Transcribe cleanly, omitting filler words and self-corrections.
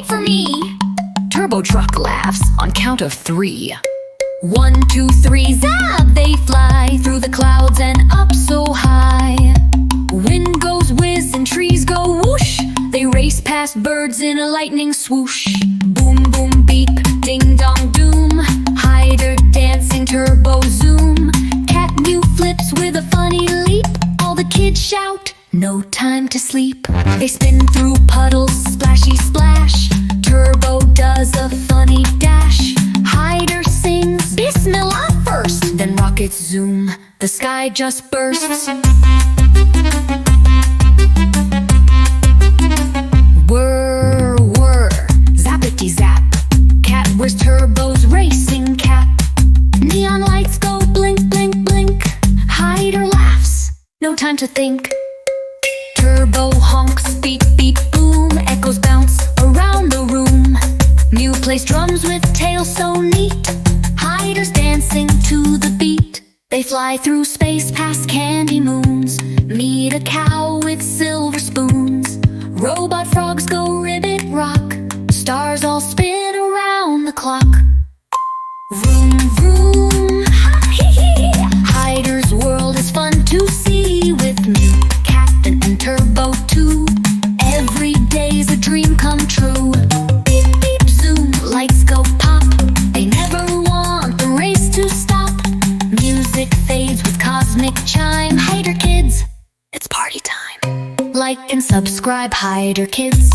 wait for me. Turbo truck laughs on count of 3. 1, 2, 3, zap! They fly through the clouds and up so high. Wind goes whiz and trees go whoosh. They race past birds in a lightning swoosh. Boom, boom, beep, ding, dong, doom. Haider dancing turbo zoom. Cat new flips with a funny leap. All the kids shout, no time to sleep. They spin through puddles, splashy splash. Turbo does a funny dash. Haider sings, Bismillah first. Then rockets zoom, the sky just bursts. Whir, whir, zappity zap. Cat wears turbo's racing cap. Neon lights go blink, blink, blink. Haider laughs, no time to think. Turbo honks, beep, beep, boom. Echoes bounce around the room. Mew plays drums with tails so neat. Haider's dancing to the beat. They fly through space past candy moons. Meet a cow with silver spoons. Robot frogs go ribbit rock. Stars all spin around the clock. Vroom, vroom, ha-hee-hee. Haider's world is fun to see. With Mew, Cat, and Turbo too. Every day's a dream come true. Beep, beep, zoom, lights go pop. They never want the race to stop. Music fades with cosmic chime. Haider Kids, it's party time. Like and subscribe, Haider Kids.